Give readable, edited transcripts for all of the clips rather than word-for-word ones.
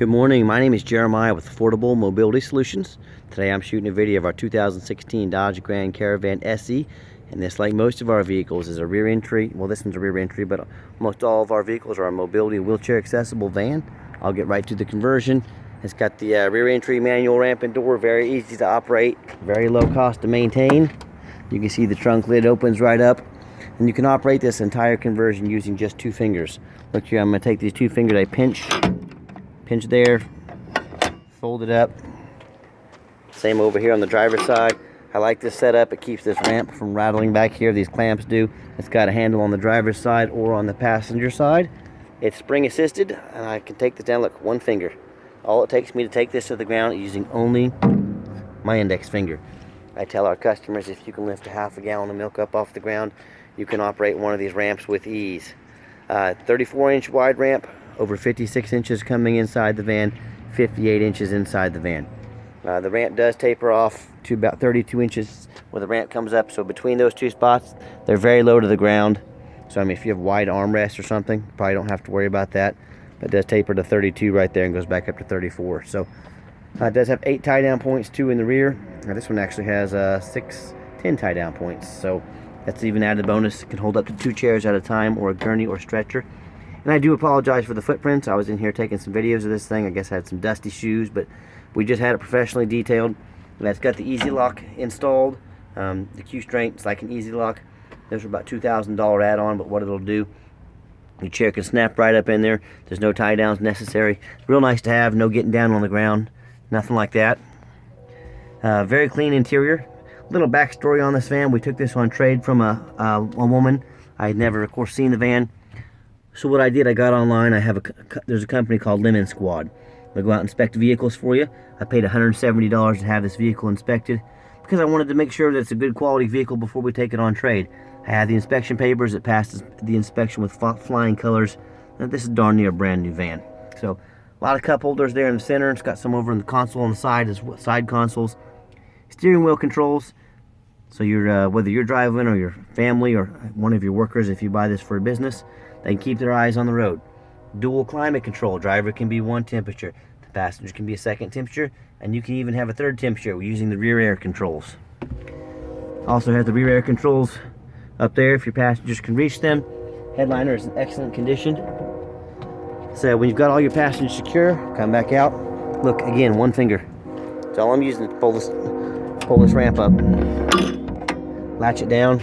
Good morning, my name is Jeremiah with Affordable Mobility Solutions. Today I'm shooting a video of our 2016 Dodge Grand Caravan SE, and this, like most of our vehicles, is a rear entry. Well, this one's a rear entry, but almost all of our vehicles are a mobility wheelchair accessible van. I'll get right to the conversion. It's got the rear entry manual ramp and door, very easy to operate, very low cost to maintain. You can see the trunk lid opens right up, and you can operate this entire conversion using just 2 fingers. Look here, I'm going to take these 2 fingers, I pinch there, fold it up. Same over here on the driver's side. I like this setup. It keeps this ramp from rattling back here. These clamps do. It's got a handle on the driver's side or on the passenger side. It's spring assisted, and I can take this down, look, 1 finger. All it takes me to take this to the ground using only my index finger. I tell our customers, if you can lift a half a gallon of milk up off the ground, you can operate one of these ramps with ease. 34-inch wide ramp, over 56 inches coming inside the van, 58 inches inside the van. The ramp does taper off to about 32 inches where the ramp comes up, so between those 2 spots, they're very low to the ground. So I mean, if you have wide armrests or something, you probably don't have to worry about that. But it does taper to 32 right there and goes back up to 34. So it does have 8 tie-down points, 2 in the rear. Now, this one actually has 10 tie-down points, so that's even added bonus. It can hold up to 2 chairs at a time, or a gurney or stretcher. And I do apologize for the footprints. I was in here taking some videos of this thing. I guess I had some dusty shoes, but we just had it professionally detailed. And it's got the Easy Lock installed. The Q-Strength is like an Easy Lock. Those are about $2,000 add-on, but what it'll do, your chair can snap right up in there. There's no tie downs necessary. Real nice to have. No getting down on the ground. Nothing like that. Very clean interior. Little backstory on this van. We took this on trade from a woman. I had never, of course, seen the van. So what I did, I got online. There's a company called Lemon Squad. They'll go out and inspect vehicles for you. I paid $170 to have this vehicle inspected because I wanted to make sure that it's a good quality vehicle before we take it on trade. I had the inspection papers. It passed the inspection with flying colors. And this is darn near a brand new van. So a lot of cup holders there in the center. It's got some over in the console on the side, as well, side consoles. Steering wheel controls. So you're whether you're driving or your family or one of your workers, if you buy this for a business, they can keep their eyes on the road. Dual climate control. Driver can be 1 temperature. The passenger can be a 2nd temperature. And you can even have a 3rd temperature using the rear air controls. Also has the rear air controls up there if your passengers can reach them. Headliner is in excellent condition. So when you've got all your passengers secure, come back out. Look, again, 1 finger. That's all I'm using to pull this ramp up. Latch it down.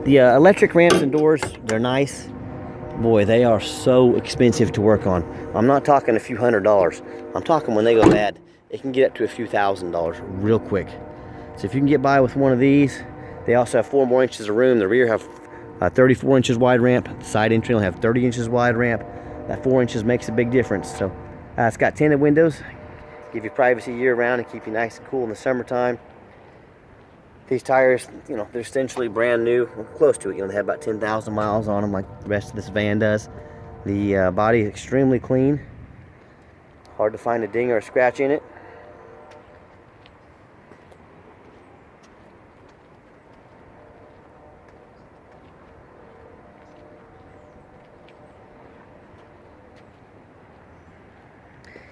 The electric ramps and doors, they're nice. Boy, they are so expensive to work on. I'm not talking a few $100s. I'm talking when they go bad, it can get up to a few $1,000s real quick. So if you can get by with one of these, they also have 4 more inches of room. The rear have 34 inches wide ramp. The side entry will have 30 inches wide ramp. That 4 inches makes a big difference. So it's got tinted windows, give you privacy year round and keep you nice and cool in the summertime. These tires, you know, they're essentially brand new, close to it. You know, they have about 10,000 miles on them like the rest of this van does. The body is extremely clean. Hard to find a ding or a scratch in it.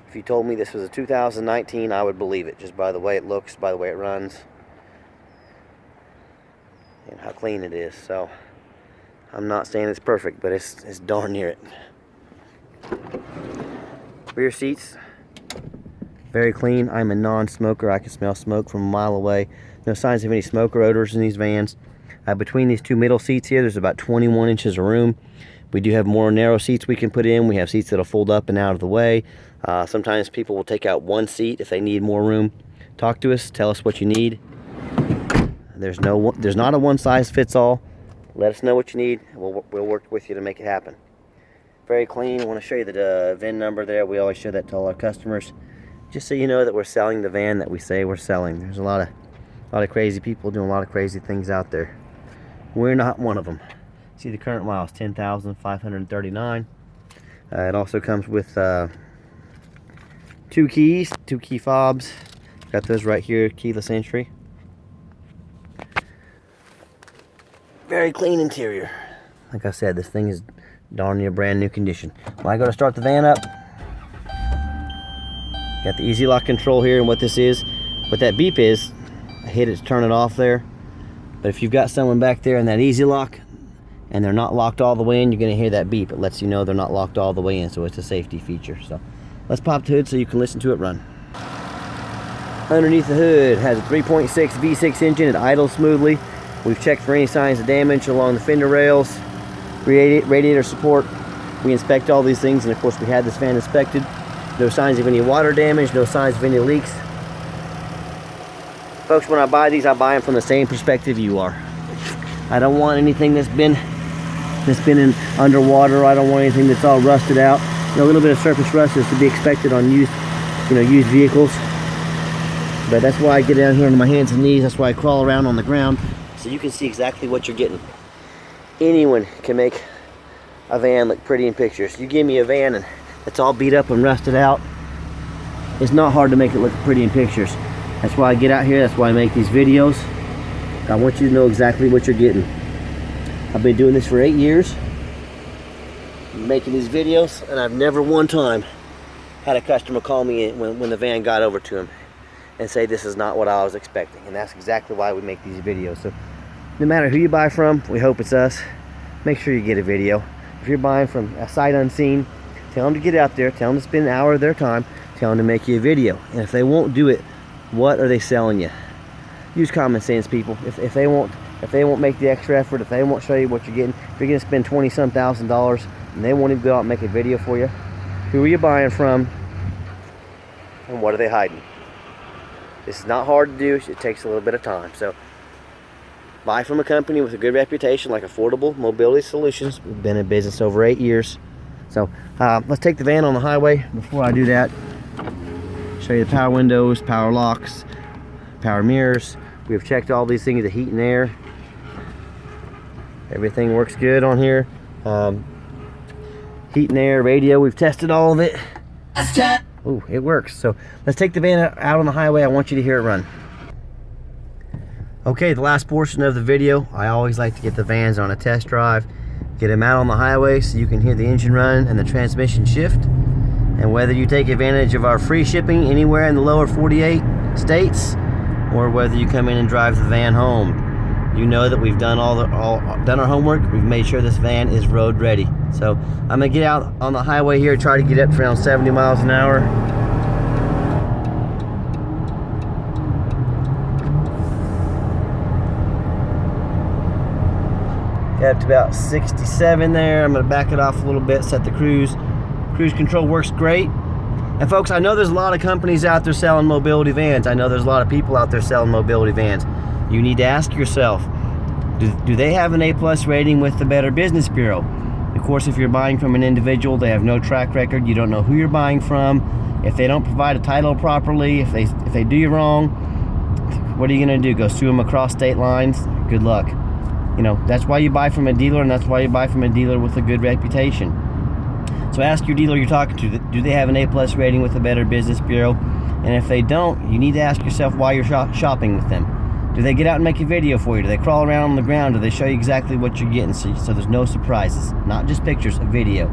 If you told me this was a 2019, I would believe it, just by the way it looks, by the way it runs, and how clean it is. So I'm not saying it's perfect, but it's darn near it. Rear seats, very clean. I'm a non-smoker. I can smell smoke from a mile away. No signs of any smoker odors in these vans. Between these 2 middle seats here, there's about 21 inches of room. We do have more narrow seats we can put in. We have seats that'll fold up and out of the way. Sometimes people will take out 1 seat if they need more room. Talk to us. Tell us what you need. There's not a one-size-fits-all. Let us know what you need. We'll work with you to make it happen. Very clean. I want to show you the VIN number there. We always show that to all our customers, just so you know that we're selling the van that we say we're selling. There's a lot of crazy people doing a lot of crazy things out there. We're not one of them. See, the current miles, 10,539. It also comes with 2 keys, 2 key fobs. Got those right here, keyless entry. Very clean interior. Like I said, this thing is darn near brand new condition. When I go to start the van up, Got the easy lock control here, and what that beep is, I hit it to turn it off there. But if you've got someone back there in that easy lock and they're not locked all the way in, you're gonna hear that beep. It lets you know they're not locked all the way in, so it's a safety feature. So let's pop the hood so you can listen to it run. Underneath the hood has a 3.6 V6 engine. It idles smoothly. We've checked for any signs of damage along the fender rails, radiator support. We inspect all these things, and of course we had this van inspected. No signs of any water damage, no signs of any leaks. Folks, when I buy these, I buy them from the same perspective you are. I don't want anything that's been in underwater. I don't want anything that's all rusted out. A little bit of surface rust is to be expected on used vehicles. But that's why I get down here on my hands and knees. That's why I crawl around on the ground, so you can see exactly what you're getting. Anyone can make a van look pretty in pictures. You give me a van and it's all beat up and rusted out, it's not hard to make it look pretty in pictures. That's why I get out here. That's why I make these videos. I want you to know exactly what you're getting. I've been doing this for 8 years, making these videos, and I've never one time had a customer call me when the van got over to him and say this is not what I was expecting. And that's exactly why we make these videos. So no matter who you buy from, we hope it's us, make sure you get a video. If you're buying from a sight unseen, tell them to get out there, tell them to spend an hour of their time, tell them to make you a video. And if they won't do it, what are they selling you? Use common sense, people. If they won't make the extra effort, if they won't show you what you're getting, if you're gonna spend $20-some thousand and they won't even go out and make a video for you, who are you buying from and what are they hiding? This is not hard to do. It takes a little bit of time. So buy from a company with a good reputation like Affordable Mobility Solutions. We've been in business over 8 years. So let's take the van on the highway. Before I do that, show you the power windows, power locks, power mirrors. We've checked all these things, the heat and air. Everything works good on here. Heat and air, radio, we've tested all of it. Ooh, it works. So let's take the van out on the highway. I want you to hear it run. Okay, the last portion of the video, I always like to get the vans on a test drive, get them out on the highway so you can hear the engine run and the transmission shift. And whether you take advantage of our free shipping anywhere in the lower 48 states, or whether you come in and drive the van home, you know that we've done done our homework. We've made sure this van is road ready. So I'm gonna get out on the highway here, try to get up to around 70 miles an hour. Got up to about 67 there. I'm gonna back it off a little bit, set the cruise. Cruise control works great. And folks, I know there's a lot of companies out there selling mobility vans. I know there's a lot of people out there selling mobility vans. You need to ask yourself, do they have an A+ rating with the Better Business Bureau? Of course, if you're buying from an individual, they have no track record. You don't know who you're buying from. If they don't provide a title properly, if they do you wrong, what are you gonna do? Go sue them across state lines? Good luck. You know, that's why you buy from a dealer, and that's why you buy from a dealer with a good reputation. So ask your dealer you're talking to, do they have an A+ rating with the Better Business Bureau? And if they don't, you need to ask yourself why you're shopping with them. Do they get out and make a video for you? Do they crawl around on the ground? Do they show you exactly what you're getting so there's no surprises? Not just pictures, a video.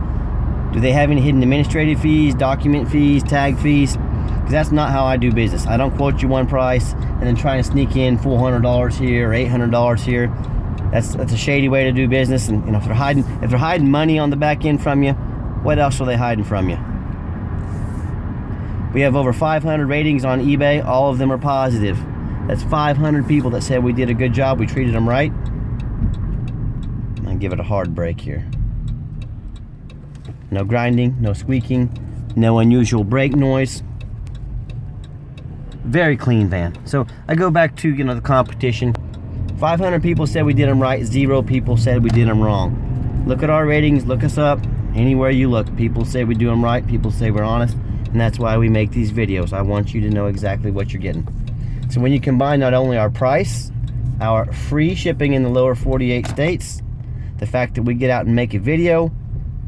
Do they have any hidden administrative fees, document fees, tag fees? Because that's not how I do business. I don't quote you one price and then try to sneak in $400 here or $800 here. That's a shady way to do business. And if they're hiding money on the back end from you, what else are they hiding from you? We have over 500 ratings on eBay. All of them are positive. That's 500 people that said we did a good job, we treated them right. I'm gonna give it a hard brake here. No grinding, no squeaking, no unusual brake noise. Very clean van. So I go back to the competition. 500 people said we did them right, 0 people said we did them wrong. Look at our ratings, look us up. Anywhere you look, people say we do them right, people say we're honest, and that's why we make these videos. I want you to know exactly what you're getting. So when you combine not only our price, our free shipping in the lower 48 states, the fact that we get out and make a video,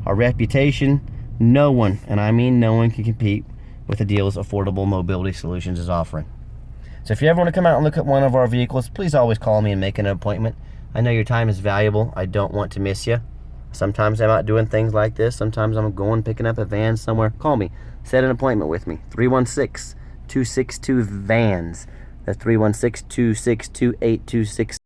our reputation, no one, and I mean no one, can compete with the deals Affordable Mobility Solutions is offering. So if you ever want to come out and look at one of our vehicles, please always call me and make an appointment. I know your time is valuable. I don't want to miss you. Sometimes I'm out doing things like this. Sometimes I'm going picking up a van somewhere. Call me. Set an appointment with me. 316-262-VANS. That's 316-262-8266.